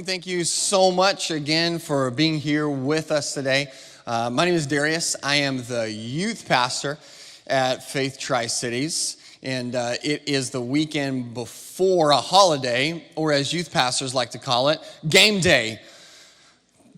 Thank you so much again for being here with us today. My name is Darius. I am the youth pastor at Faith Tri-Cities, and it is the weekend before a holiday, or as youth pastors like to call it, game day,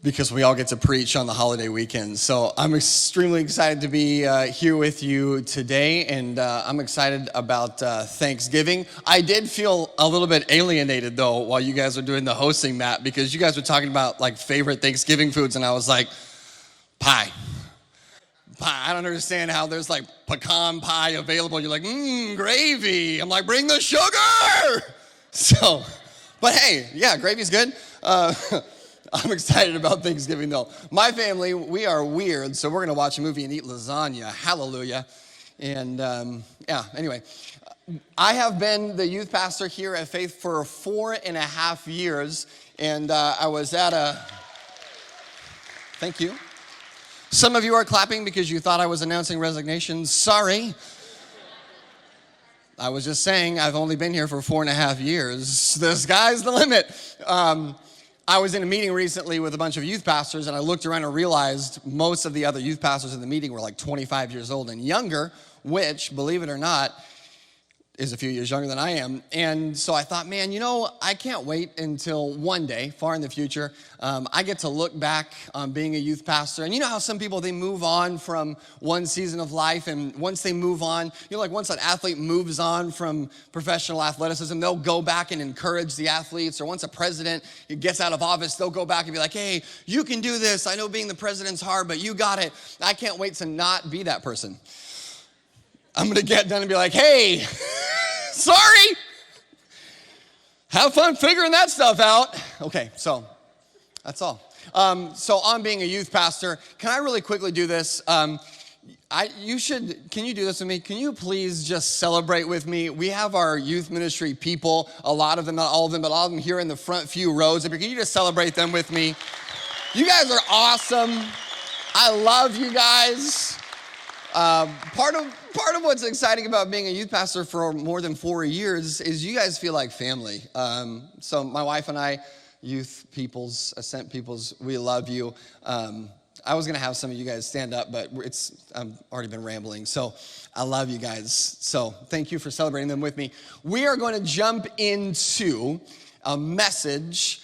because we all get to preach on the holiday weekend. So I'm extremely excited to be here with you today, and I'm excited about Thanksgiving. I did feel a little bit alienated, though, while you guys were doing the hosting, Matt, because you guys were talking about, like, favorite Thanksgiving foods, and I was like, pie. I don't understand how there's, like, pecan pie available. You're like, gravy. I'm like, bring the sugar! So, but hey, yeah, gravy's good. I'm excited about Thanksgiving, though. My family, we are weird, so we're going to watch a movie and eat lasagna. Hallelujah. And, anyway. I have been the youth pastor here at Faith for 4.5 years, and I was at a... Thank you. Some of you are clapping because you thought I was announcing resignation. Sorry. I was just saying I've only been here for 4.5 years. The sky's the limit. I was in a meeting recently with a bunch of youth pastors, and I looked around and realized most of the other youth pastors in the meeting were like 25 years old and younger, which, believe it or not, is a few years younger than I am. And so I thought, man, I can't wait until one day, far in the future, I get to look back on being a youth pastor. And you know how some people, they move on from one season of life, and once they move on, like once an athlete moves on from professional athleticism, they'll go back and encourage the athletes. Or once a president gets out of office, they'll go back and be like, hey, you can do this. I know being the president's hard, but you got it. I can't wait to not be that person. I'm going to get done and be like, hey, sorry. Have fun figuring that stuff out. Okay, so that's all. So on being a youth pastor, can I really quickly do this? Can you do this with me? Can you please just celebrate with me? We have our youth ministry people, a lot of them, not all of them, but all of them here in the front few rows. Can you just celebrate them with me? You guys are awesome. I love you guys. Part of what's exciting about being a youth pastor for more than 4 years is you guys feel like family. So my wife and I, youth peoples, Ascent peoples, we love you. I was gonna have some of you guys stand up, but I've already been rambling. So I love you guys. So thank you for celebrating them with me. We are going to jump into a message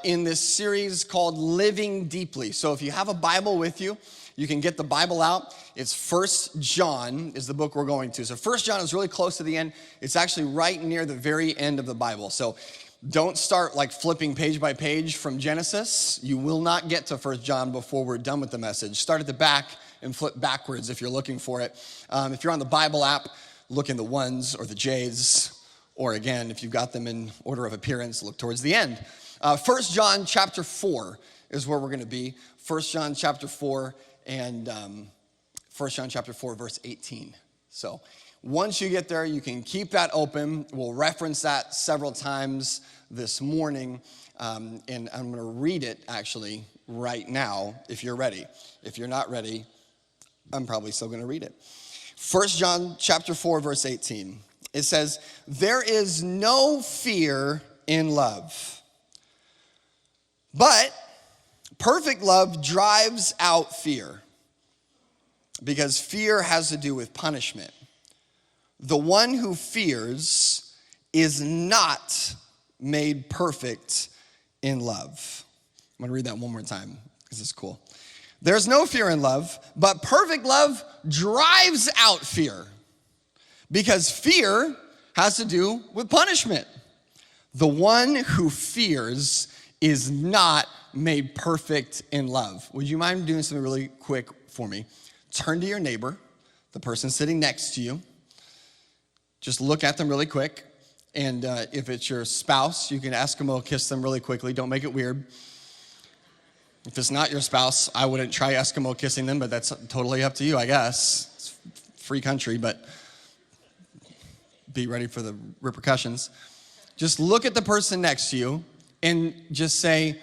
in this series called Living Deeply. So if you have a Bible with you, you can get the Bible out. It's 1 John is the book we're going to. So 1 John is really close to the end. It's actually right near the very end of the Bible. So don't start like flipping page by page from Genesis. You will not get to 1 John before we're done with the message. Start at the back and flip backwards if you're looking for it. If you're on the Bible app, look in the ones or the J's. Or again, if you've got them in order of appearance, look towards the end. 1 John chapter 4 is where we're going to be. 1 John chapter 4 and 1 John chapter 4, verse 18. So once you get there, you can keep that open. We'll reference that several times this morning. And I'm going to read it, actually, right now, if you're ready. If you're not ready, I'm probably still going to read it. 1 John chapter 4, verse 18. It says, there is no fear in love, but perfect love drives out fear, because fear has to do with punishment. The one who fears is not made perfect in love. I'm going to read that one more time because it's cool. There's no fear in love, but perfect love drives out fear, because fear has to do with punishment. The one who fears is not made perfect in love. Would you mind doing something really quick for me? Turn to your neighbor, the person sitting next to you. Just look at them really quick. And if it's your spouse, you can Eskimo kiss them really quickly. Don't make it weird. If it's not your spouse, I wouldn't try Eskimo kissing them, but that's totally up to you, I guess. It's free country, but be ready for the repercussions. Just look at the person next to you and just say,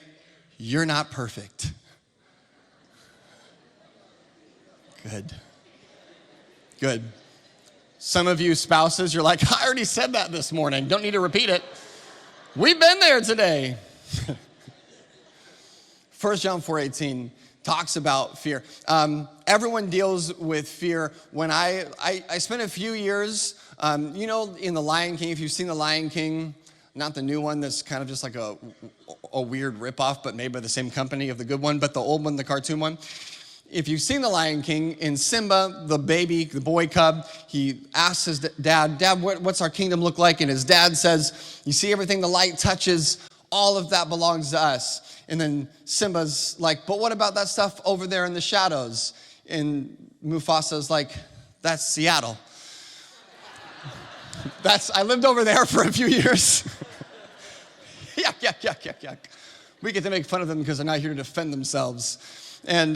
you're not perfect. Good. Some of you spouses, you're like, I already said that this morning. Don't need to repeat it. We've been there today. 1 John 4:18 talks about fear. Everyone deals with fear. When I spent a few years, in The Lion King, if you've seen The Lion King, not the new one that's kind of just like a weird ripoff, but made by the same company of the good one, but the old one, the cartoon one. If you've seen The Lion King, in Simba, the baby, the boy cub, he asks his dad, what's our kingdom look like? And his dad says, you see everything the light touches, all of that belongs to us. And then Simba's like, but what about that stuff over there in the shadows? And Mufasa's like, that's Seattle. I lived over there for a few years. Yuck. We get to make fun of them because they're not here to defend themselves. And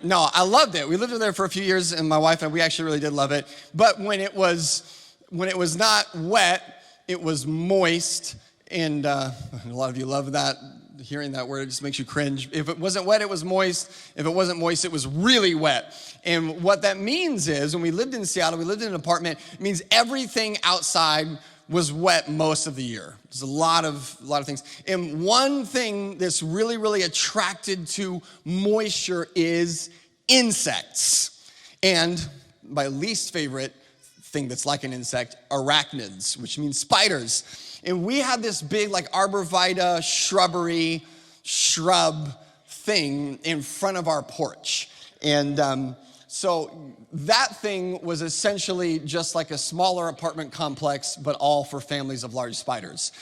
no, I loved it. We lived over there for a few years, and my wife and we actually really did love it. But when it was not wet, it was moist. And a lot of you love that. Hearing that word, it just makes you cringe. If it wasn't wet, it was moist. If it wasn't moist, it was really wet. And what that means is, when we lived in Seattle, we lived in an apartment, it means everything outside was wet most of the year. There's a lot of things. And one thing that's really, really attracted to moisture is insects. And my least favorite thing that's like an insect, arachnids, which means spiders. And we had this big like arborvitae shrub thing in front of our porch. And so that thing was essentially just like a smaller apartment complex, but all for families of large spiders.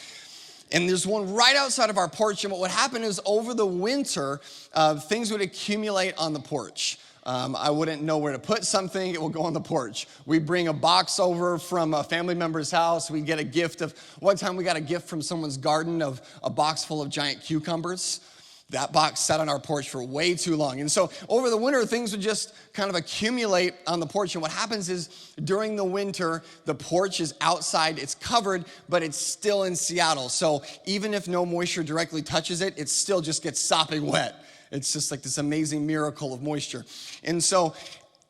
And there's one right outside of our porch. And what would happen is over the winter, things would accumulate on the porch. I wouldn't know where to put something. It will go on the porch. We bring a box over from a family member's house. We get a gift one time we got a gift from someone's garden of a box full of giant cucumbers. That box sat on our porch for way too long. And so over the winter, things would just kind of accumulate on the porch. And what happens is during the winter, the porch is outside, it's covered, but it's still in Seattle. So even if no moisture directly touches it, it still just gets sopping wet. It's just like this amazing miracle of moisture. And so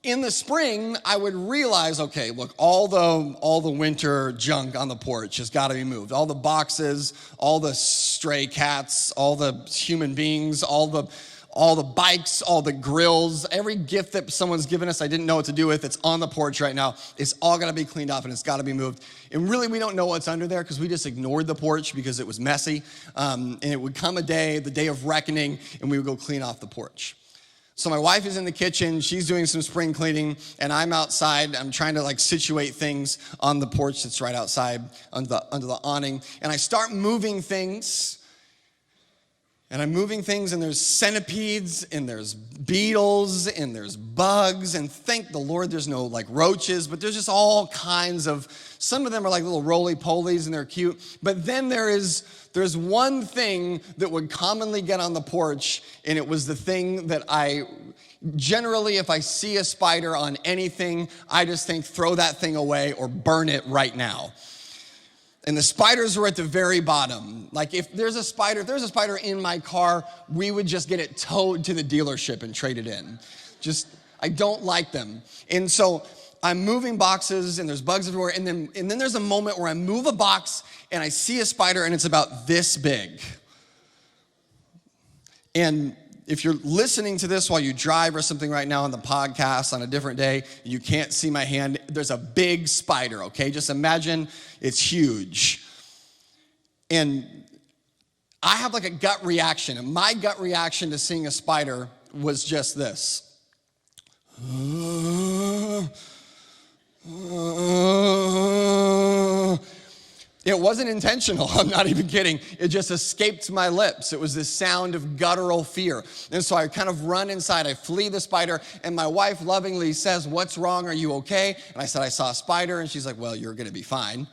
in the spring, I would realize, okay, look, all the winter junk on the porch has got to be moved. All the boxes, all the stray cats, all the human beings, all the bikes, all the grills, every gift that someone's given us I didn't know what to do with, it's on the porch right now. It's all got to be cleaned off and it's got to be moved. And really, we don't know what's under there because we just ignored the porch because it was messy. And it would come the day of reckoning, and we would go clean off the porch. So my wife is in the kitchen, she's doing some spring cleaning, and I'm outside. I'm trying to like situate things on the porch that's right outside under the awning. And I start moving things. And I'm moving things, and there's centipedes, and there's beetles, and there's bugs, and thank the Lord there's no like roaches, but there's just all kinds of, some of them are like little roly-polies, and they're cute. But then there's one thing that would commonly get on the porch, and it was the thing that generally, if I see a spider on anything, I just think throw that thing away or burn it right now. And the spiders were at the very bottom. Like if there's a spider in my car, we would just get it towed to the dealership and trade it in. I don't like them. And so I'm moving boxes and there's bugs everywhere. And then there's a moment where I move a box and I see a spider and it's about this big. And if you're listening to this while you drive or something right now on the podcast on a different day, you can't see my hand, there's a big spider, okay? Just imagine it's huge. And I have like a gut reaction, and my gut reaction to seeing a spider was just this. It wasn't intentional, I'm not even kidding. It just escaped my lips. It was this sound of guttural fear. And so I kind of run inside, I flee the spider, and my wife lovingly says, "What's wrong, are you okay?" And I said, "I saw a spider," and she's like, "Well, you're gonna be fine." I'm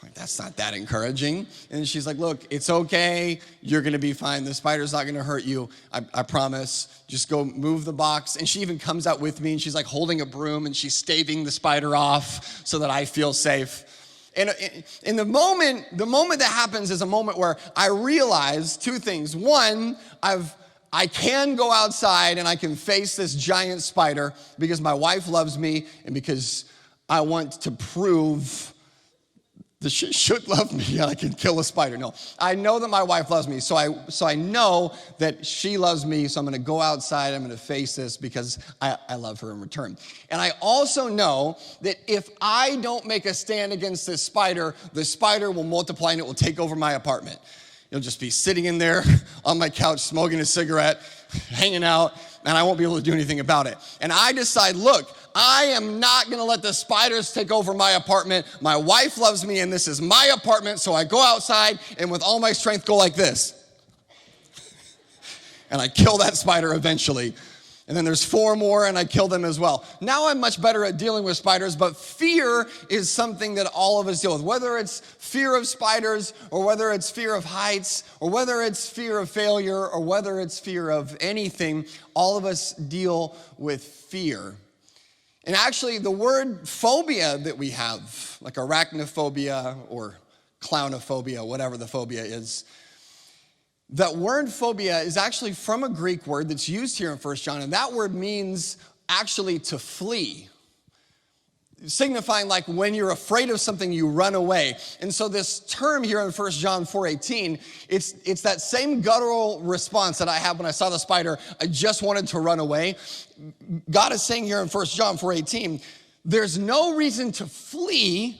like, that's not that encouraging. And she's like, "Look, it's okay, you're gonna be fine. The spider's not gonna hurt you, I promise. Just go move the box." And she even comes out with me, and she's like holding a broom, and she's staving the spider off so that I feel safe. And in the moment that happens is a moment where I realize two things. One, I can go outside and I can face this giant spider because my wife loves me and because I want to prove should love me. I can kill a spider. No, I know that my wife loves me. So I know that she loves me. So I'm going to go outside. I'm going to face this because I love her in return. And I also know that if I don't make a stand against this spider, the spider will multiply and it will take over my apartment. It'll just be sitting in there on my couch, smoking a cigarette, hanging out, and I won't be able to do anything about it. And I decide, look, I am not going to let the spiders take over my apartment. My wife loves me, and this is my apartment, so I go outside and with all my strength go like this. And I kill that spider eventually. And then there's 4 more, and I kill them as well. Now I'm much better at dealing with spiders, but fear is something that all of us deal with. Whether it's fear of spiders, or whether it's fear of heights, or whether it's fear of failure, or whether it's fear of anything, all of us deal with fear. And actually, the word phobia that we have, like arachnophobia or clownophobia, whatever the phobia is, that word phobia is actually from a Greek word that's used here in 1 John, and that word means actually to flee, signifying like when you're afraid of something, you run away. And so this term here in 1 John 4:18, it's that same guttural response that I had when I saw the spider. I just wanted to run away. God is saying here in 1 John 4:18, there's no reason to flee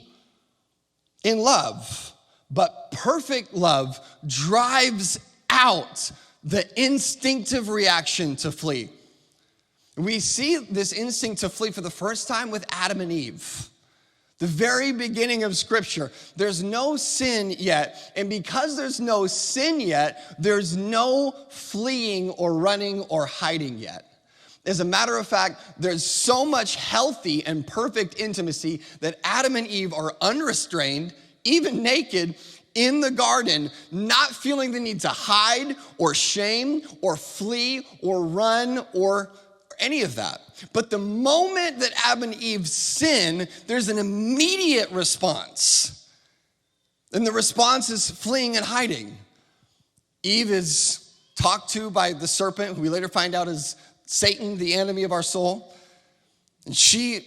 in love, but perfect love drives out the instinctive reaction to flee. We see this instinct to flee for the first time with Adam and Eve. The very beginning of Scripture. There's no sin yet, and because there's no sin yet, there's no fleeing or running or hiding yet. As a matter of fact, there's so much healthy and perfect intimacy that Adam and Eve are unrestrained, even naked, in the garden, not feeling the need to hide or shame or flee or run or any of that. But the moment that Adam and Eve sin, there's an immediate response. And the response is fleeing and hiding. Eve is talked to by the serpent, who we later find out is Satan, the enemy of our soul. And she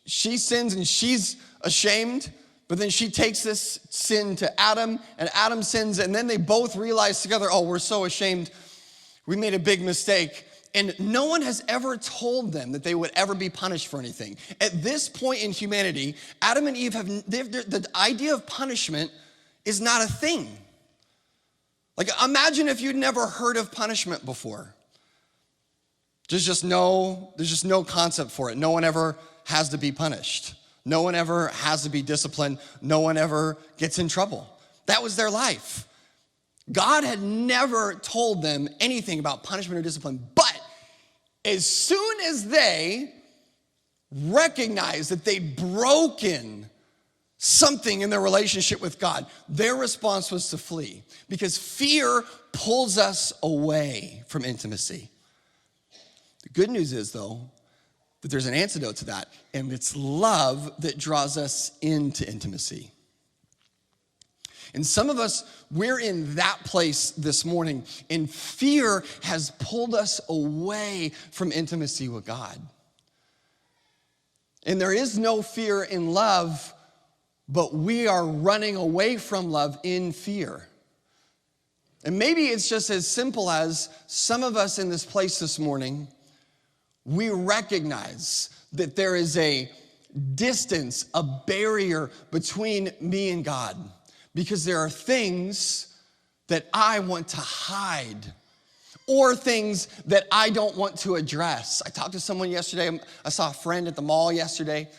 sins and she's ashamed. But then she takes this sin to Adam, and Adam sins, and then they both realize together, oh, we're so ashamed. We made a big mistake. And no one has ever told them that they would ever be punished for anything. At this point in humanity, Adam and Eve the idea of punishment is not a thing. Like, imagine if you'd never heard of punishment before. There's just no concept for it. No one ever has to be punished. No one ever has to be disciplined. No one ever gets in trouble. That was their life. God had never told them anything about punishment or discipline. But as soon as they recognized that they'd broken something in their relationship with God, their response was to flee. Because fear pulls us away from intimacy. The good news is, though, that there's an antidote to that, and it's love that draws us into intimacy. And some of us, we're in that place this morning, and fear has pulled us away from intimacy with God. And there is no fear in love, but we are running away from love in fear. And maybe it's just as simple as some of us in this place this morning, we recognize that there is a distance, a barrier between me and God, because there are things that I want to hide or things that I don't want to address. I talked to someone yesterday. I saw a friend at the mall yesterday,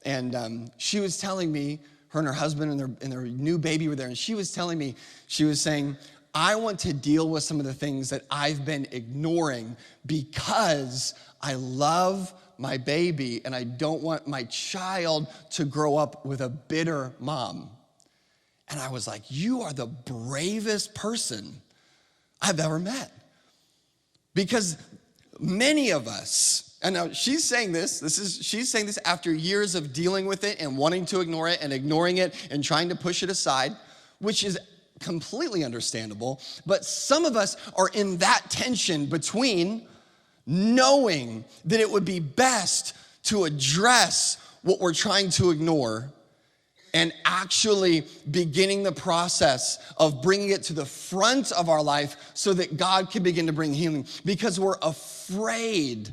and she was telling me, her and her husband and their new baby were there, and she was telling me, she was saying, I want to deal with some of the things that I've been ignoring because I love my baby and I don't want my child to grow up with a bitter mom. And I was like, you are the bravest person I've ever met. Because many of us, and now she's saying she's saying this after years of dealing with it and wanting to ignore it and ignoring it and trying to push it aside, which is completely understandable. But some of us are in that tension between knowing that it would be best to address what we're trying to ignore and actually beginning the process of bringing it to the front of our life so that God can begin to bring healing, because we're afraid.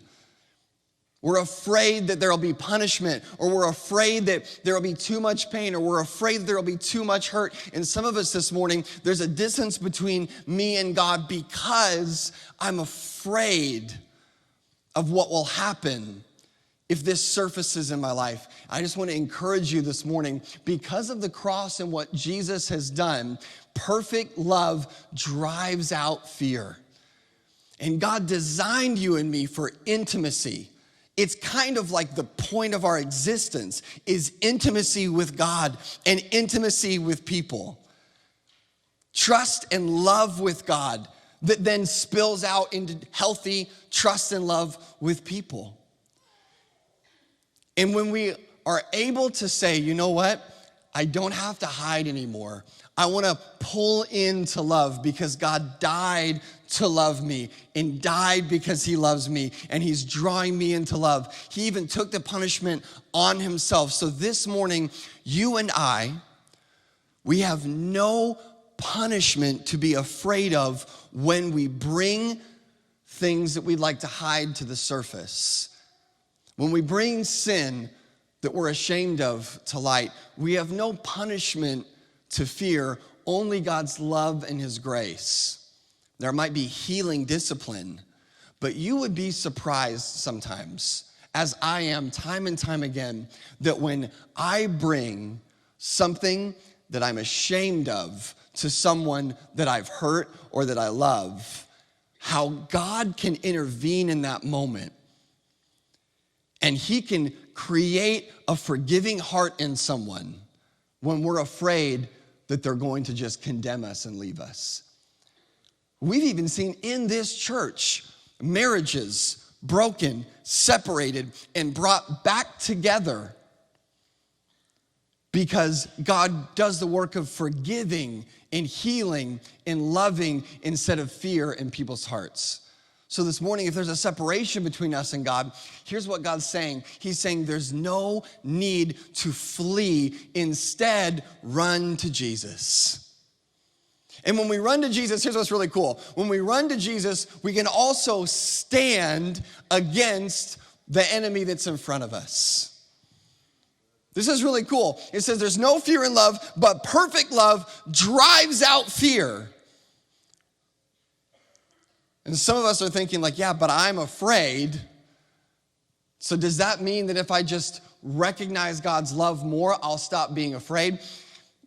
We're afraid that there'll be punishment, or we're afraid that there'll be too much pain, or we're afraid that there'll be too much hurt. And some of us this morning, there's a distance between me and God because I'm afraid of what will happen if this surfaces in my life. I just want to encourage you this morning, because of the cross and what Jesus has done, perfect love drives out fear. And God designed you and me for intimacy. It's kind of like the point of our existence is intimacy with God and intimacy with people. Trust and love with God that then spills out into healthy trust and love with people. And when we are able to say, you know what? I don't have to hide anymore. I want to pull into love because God died to love me and died because he loves me and he's drawing me into love. He even took the punishment on himself. So this morning, you and I, we have no punishment to be afraid of when we bring things that we'd like to hide to the surface. When we bring sin that we're ashamed of to light, we have no punishment to fear, only God's love and his grace. There might be healing discipline, but you would be surprised sometimes, as I am time and time again, that when I bring something that I'm ashamed of to someone that I've hurt or that I love, how God can intervene in that moment. And he can create a forgiving heart in someone when we're afraid that they're going to just condemn us and leave us. We've even seen in this church marriages broken, separated, and brought back together because God does the work of forgiving and healing and loving instead of fear in people's hearts. So this morning, if there's a separation between us and God, here's what God's saying. He's saying there's no need to flee. Instead, run to Jesus. And when we run to Jesus, here's what's really cool. When we run to Jesus, we can also stand against the enemy that's in front of us. This is really cool. It says there's no fear in love, but perfect love drives out fear. And some of us are thinking like, yeah, but I'm afraid. So does that mean that if I just recognize God's love more, I'll stop being afraid?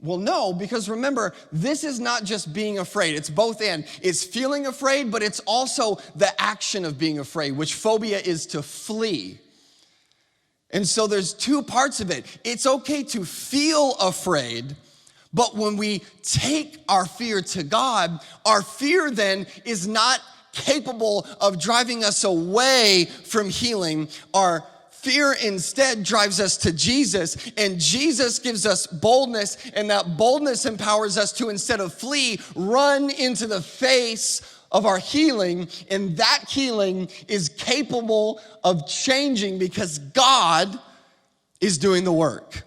Well, no, because remember, this is not just being afraid. It's both and. It's feeling afraid, but it's also the action of being afraid, which phobia is to flee. And so there's two parts of it. It's okay to feel afraid, but when we take our fear to God, our fear then is not capable of driving us away from healing. Our fear instead drives us to Jesus, and Jesus gives us boldness, and that boldness empowers us to, instead of flee, run into the face of our healing, and that healing is capable of changing because God is doing the work.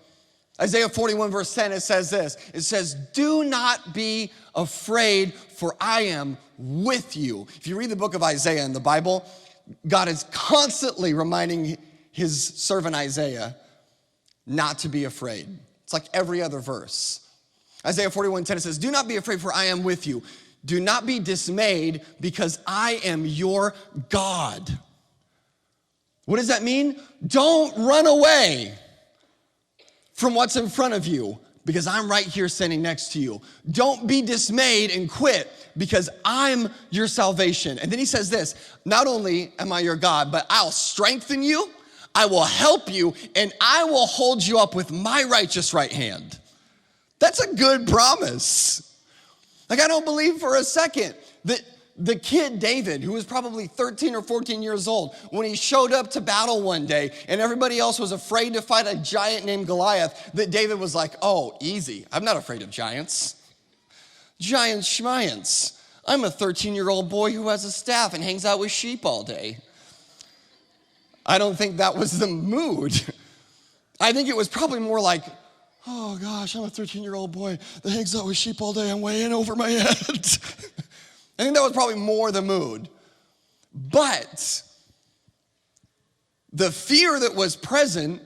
Isaiah 41 verse 10, it says this. It says, do not be afraid, for I am with you. If you read the book of Isaiah in the Bible, God is constantly reminding his servant Isaiah not to be afraid. It's like every other verse. Isaiah 41:10, it says, do not be afraid, for I am with you. Do not be dismayed, because I am your God. What does that mean? Don't run away from what's in front of you, because I'm right here standing next to you. Don't be dismayed and quit, because I'm your salvation. And then he says this, not only am I your God, but I'll strengthen you, I will help you, and I will hold you up with my righteous right hand. That's a good promise. Like, I don't believe for a second that the kid David, who was probably 13 or 14 years old, when he showed up to battle one day and everybody else was afraid to fight a giant named Goliath, that David was like, oh, easy. I'm not afraid of giants. Giants schmiants. I'm a 13-year-old boy who has a staff and hangs out with sheep all day. I don't think that was the mood. I think it was probably more like, Oh gosh, I'm a 13-year-old boy that hangs out with sheep all day. I'm way in over my head. I think that was probably more the mood. But the fear that was present,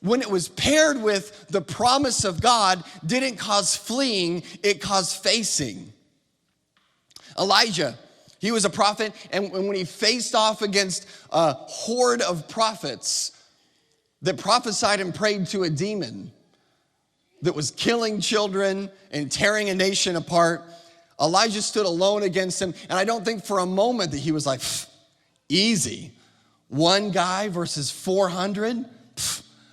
when it was paired with the promise of God, didn't cause fleeing, it caused facing. Elijah, he was a prophet, and when he faced off against a horde of prophets that prophesied and prayed to a demon that was killing children and tearing a nation apart, Elijah stood alone against him, and I don't think for a moment that he was like, easy. One guy versus 400?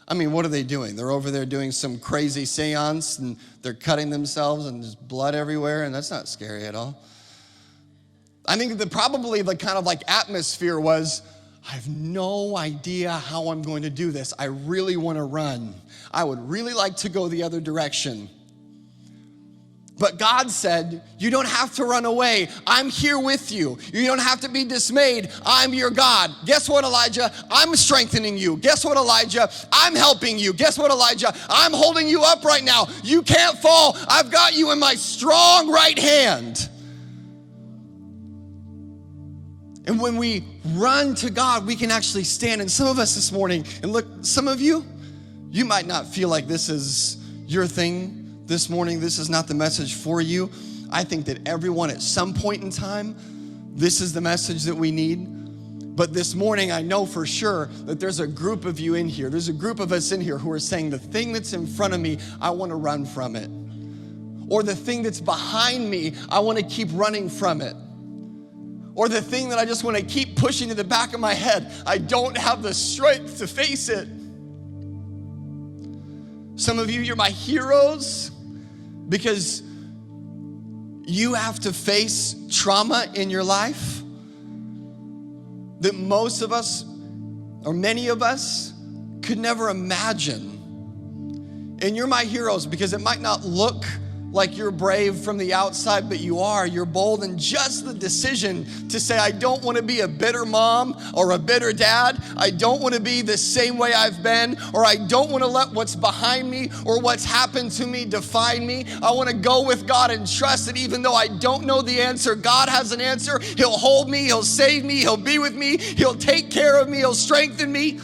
I mean, what are they doing? They're over there doing some crazy seance, and they're cutting themselves, and there's blood everywhere, and that's not scary at all. I think that probably the kind of like atmosphere was, I have no idea how I'm going to do this. I really want to run. I would really like to go the other direction. But God said, you don't have to run away. I'm here with you. You don't have to be dismayed. I'm your God. Guess what, Elijah? I'm strengthening you. Guess what, Elijah? I'm helping you. Guess what, Elijah? I'm holding you up right now. You can't fall. I've got you in my strong right hand. And when we run to God, we can actually stand. And some of us this morning, and look, some of you, you might not feel like this is your thing this morning. This is not the message for you. I think that everyone at some point in time, this is the message that we need. But this morning, I know for sure that there's a group of you in here. There's a group of us in here who are saying, the thing that's in front of me, I want to run from it. Or the thing that's behind me, I want to keep running from it. Or the thing that I just want to keep pushing to the back of my head, I don't have the strength to face it. Some of you, you're my heroes because you have to face trauma in your life that most of us, or many of us, could never imagine. And you're my heroes because it might not look like you're brave from the outside, but you are. You're bold, and just the decision to say, I don't want to be a bitter mom or a bitter dad. I don't want to be the same way I've been, or I don't want to let what's behind me or what's happened to me define me. I want to go with God and trust that even though I don't know the answer, God has an answer. He'll hold me, He'll save me, He'll be with me, He'll take care of me, He'll strengthen me.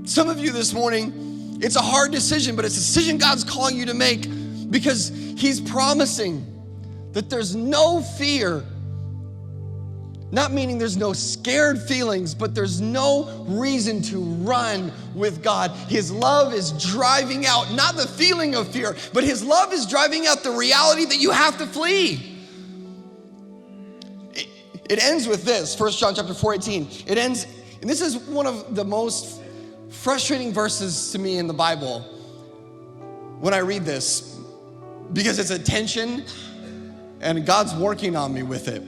Some of you this morning, it's a hard decision, but it's a decision God's calling you to make, because He's promising that there's no fear. Not meaning there's no scared feelings, but there's no reason to run with God. His love is driving out, not the feeling of fear, but His love is driving out the reality that you have to flee. It ends with this, 1 John chapter 4:18. It ends, and this is one of the most frustrating verses to me in the Bible when I read this, because it's a tension and God's working on me with it.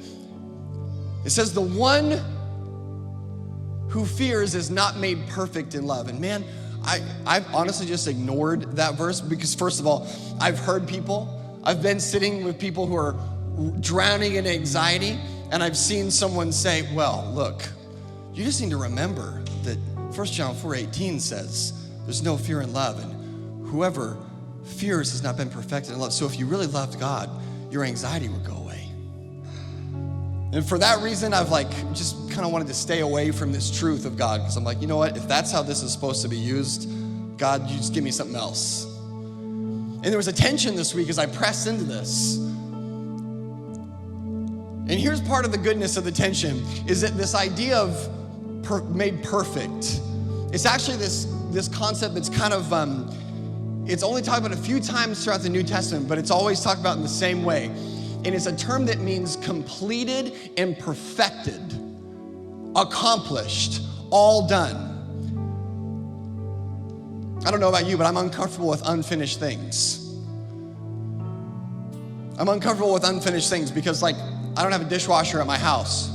It says, the one who fears is not made perfect in love. And man, I've honestly just ignored that verse because, first of all, I've heard people, I've been sitting with people who are drowning in anxiety, and I've seen someone say, well, look, you just need to remember that 1 John 4:18 says there's no fear in love, and whoever fears has not been perfected in love. So if you really loved God, your anxiety would go away. And for that reason, I've just kind of wanted to stay away from this truth of God, because I'm like, you know what? If that's how this is supposed to be used, God, you just give me something else. And there was a tension this week as I pressed into this. And here's part of the goodness of the tension, is that this idea of made perfect, it's actually this concept that's kind of, it's only talked about a few times throughout the New Testament, but it's always talked about in the same way. And it's a term that means completed and perfected, accomplished, all done. I don't know about you, but I'm uncomfortable with unfinished things. I'm uncomfortable with unfinished things because I don't have a dishwasher at my house,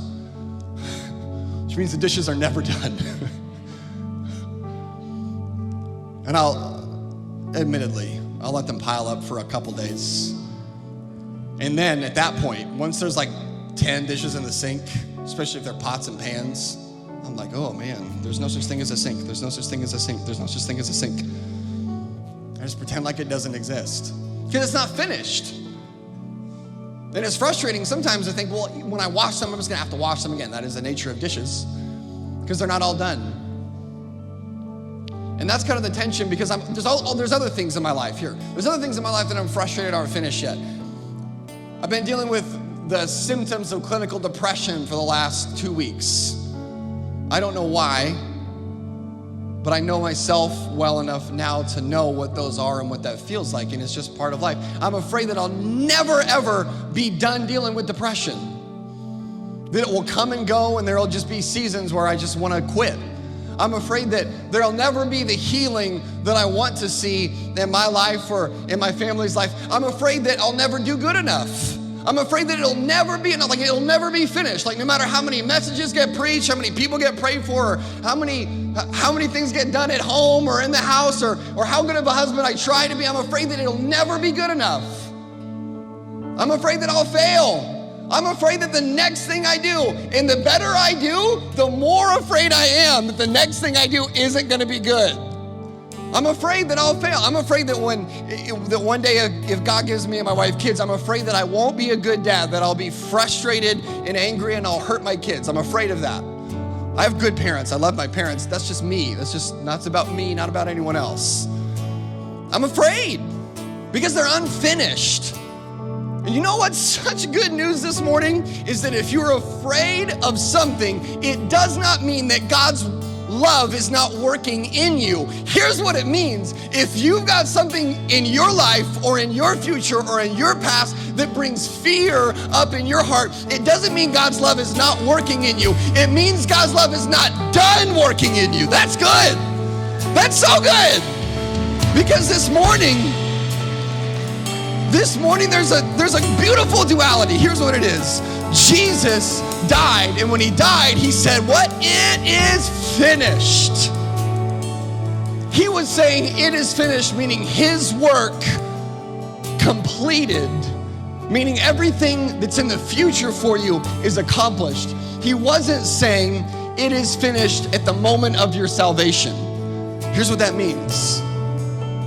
which means the dishes are never done. And admittedly, I'll let them pile up for a couple days. And then at that point, once there's 10 dishes in the sink, especially if they're pots and pans, I'm like, oh man, there's no such thing as a sink. There's no such thing as a sink. There's no such thing as a sink. I just pretend like it doesn't exist because it's not finished. And it's frustrating sometimes to think, well, when I wash them, I'm just gonna have to wash them again. That is the nature of dishes because they're not all done. And that's kind of the tension because there's other things in my life here. There's other things in my life that I'm frustrated aren't finished yet. I've been dealing with the symptoms of clinical depression for the last 2 weeks. I don't know why, but I know myself well enough now to know what those are and what that feels like, and it's just part of life. I'm afraid that I'll never, ever be done dealing with depression. That it will come and go, and there'll just be seasons where I just want to quit. I'm afraid that there'll never be the healing that I want to see in my life or in my family's life. I'm afraid that I'll never do good enough. I'm afraid that it'll never be enough, like it'll never be finished. Like no matter how many messages get preached, how many people get prayed for, or how many things get done at home or in the house, or how good of a husband I try to be, I'm afraid that it'll never be good enough. I'm afraid that I'll fail. I'm afraid that the next thing I do, and the better I do, the more afraid I am that the next thing I do isn't gonna be good. I'm afraid that I'll fail. I'm afraid that one day if God gives me and my wife kids, I'm afraid that I won't be a good dad, that I'll be frustrated and angry and I'll hurt my kids. I'm afraid of that. I have good parents. I love my parents. That's just me. That's about me, not about anyone else. I'm afraid because they're unfinished. And you know what's such good news this morning is that if you're afraid of something, it does not mean that God's love is not working in you. Here's what it means. If you've got something in your life or in your future or in your past that brings fear up in your heart, it doesn't mean God's love is not working in you. It means God's love is not done working in you. That's good. That's so good. Because this morning there's a beautiful duality. Here's what it is. Jesus died, and when he died, he said, what? It is finished. He was saying it is finished, meaning his work completed, meaning everything that's in the future for you is accomplished. He wasn't saying it is finished at the moment of your salvation. Here's what that means.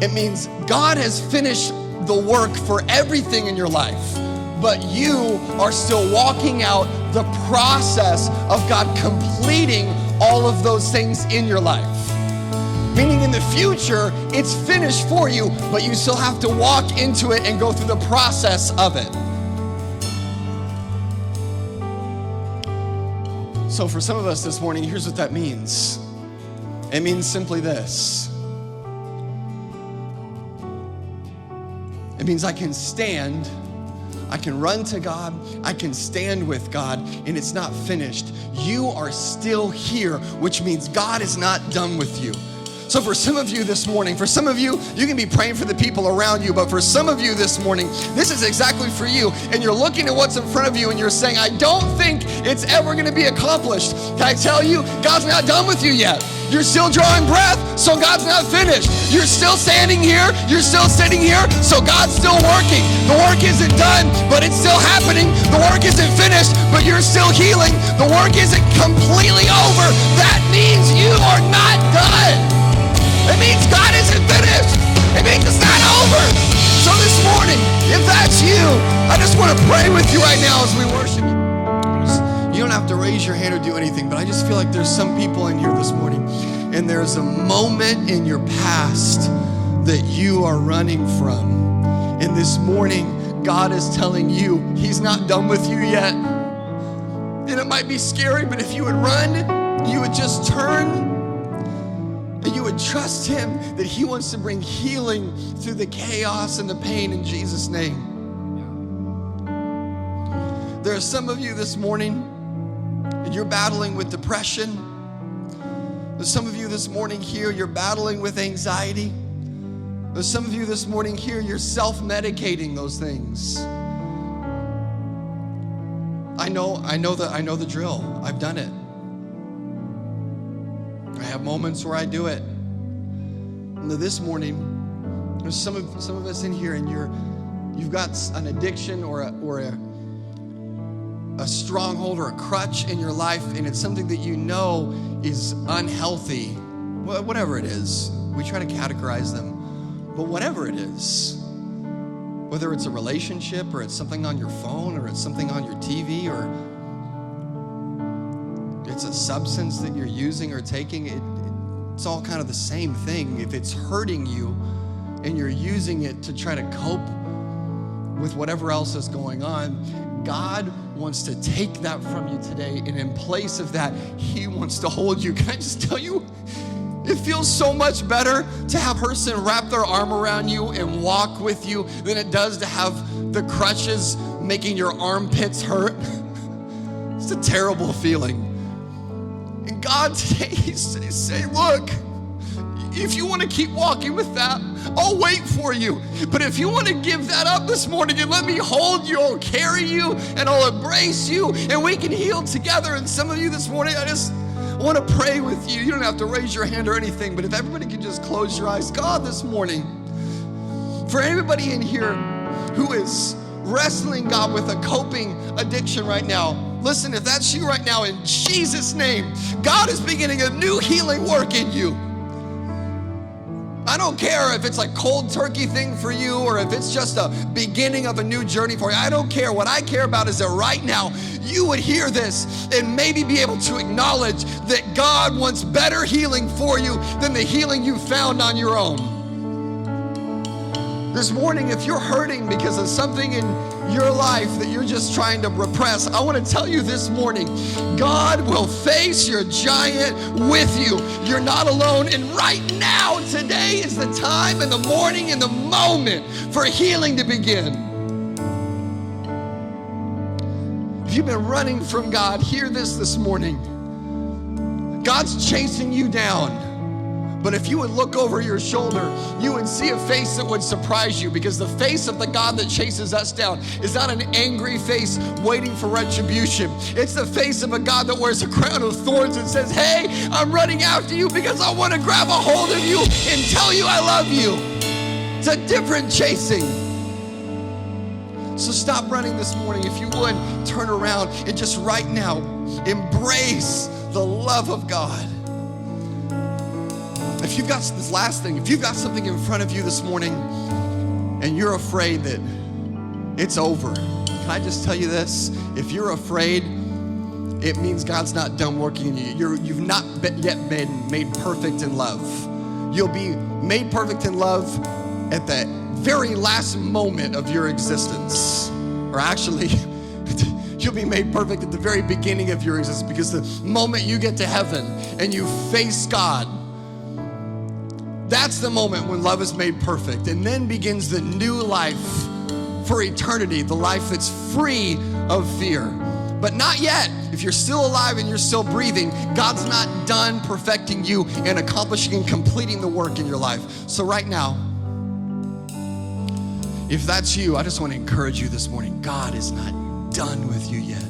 It means God has finished the work for everything in your life, but you are still walking out the process of God completing all of those things in your life. Meaning in the future, it's finished for you, but you still have to walk into it and go through the process of it. So for some of us this morning, here's what that means. It means simply this. It means I can stand, I can run to God, I can stand with God, and it's not finished. You are still here, which means God is not done with you. So for some of you this morning, for some of you, you can be praying for the people around you, but for some of you this morning, this is exactly for you, and you're looking at what's in front of you and you're saying, I don't think it's ever gonna be accomplished. Can I tell you, God's not done with you yet. You're still drawing breath, so God's not finished. You're still standing here, you're still sitting here, so God's still working. The work isn't done, but it's still happening. The work isn't finished, but you're still healing. The work isn't completely over. That means you are not done. It means God isn't finished. It means it's not over. So this morning, if that's you, I just want to pray with you right now as we worship you. You don't have to raise your hand or do anything, but I just feel like there's some people in here this morning, and there's a moment in your past that you are running from. And this morning, God is telling you he's not done with you yet. And it might be scary, but if you would run, you would just turn, and you would trust him that he wants to bring healing through the chaos and the pain in Jesus' name. There are some of you this morning, and you're battling with depression. There's some of you this morning here, you're battling with anxiety. There's some of you this morning here, you're self-medicating those things. I know the drill. I've done it. I have moments where I do it. And this morning, there's some of us in here, and you've got an addiction or a stronghold or a crutch in your life, and it's something that you know is unhealthy, whatever it is. We try to categorize them. But whatever it is, whether it's a relationship or it's something on your phone or it's something on your TV or it's a substance that you're using or taking, it's all kind of the same thing. If it's hurting you and you're using it to try to cope with whatever else is going on, God wants to take that from you today, and in place of that, he wants to hold you. Can I just tell you, it feels so much better to have a person wrap their arm around you and walk with you than it does to have the crutches making your armpits hurt. It's a terrible feeling. And God today, he's saying, look, if you want to keep walking with that, I'll wait for you. But if you want to give that up this morning and let me hold you, I'll carry you and I'll embrace you and we can heal together. And some of you this morning, I just want to pray with you. You don't have to raise your hand or anything, but if everybody can just close your eyes. God, this morning, for anybody in here who is wrestling, God, with a coping addiction right now, listen, if that's you right now, in Jesus' name, God is beginning a new healing work in you. I don't care if it's a cold turkey thing for you or if it's just a beginning of a new journey for you. I don't care. What I care about is that right now you would hear this and maybe be able to acknowledge that God wants better healing for you than the healing you found on your own. This morning, if you're hurting because of something in your life that you're just trying to repress, I want to tell you this morning, God will face your giant with you. You're not alone. And right now, today is the time in the morning, in the moment for healing to begin. If you've been running from God, hear this morning. God's chasing you down. But if you would look over your shoulder, you would see a face that would surprise you, because the face of the God that chases us down is not an angry face waiting for retribution. It's the face of a God that wears a crown of thorns and says, hey, I'm running after you because I want to grab a hold of you and tell you I love you. It's a different chasing. So stop running this morning. If you would, turn around and just right now embrace the love of God. If you've got this last thing, if you've got something in front of you this morning and you're afraid that it's over, can I just tell you this? If you're afraid, it means God's not done working in you. You've not yet been made perfect in love. You'll be made perfect in love at the very last moment of your existence. Or actually, you'll be made perfect at the very beginning of your existence, because the moment you get to heaven and you face God, that's the moment when love is made perfect, and then begins the new life for eternity, the life that's free of fear. But not yet. If you're still alive and you're still breathing, God's not done perfecting you and accomplishing and completing the work in your life. So right now, if that's you, I just want to encourage you this morning, God is not done with you yet.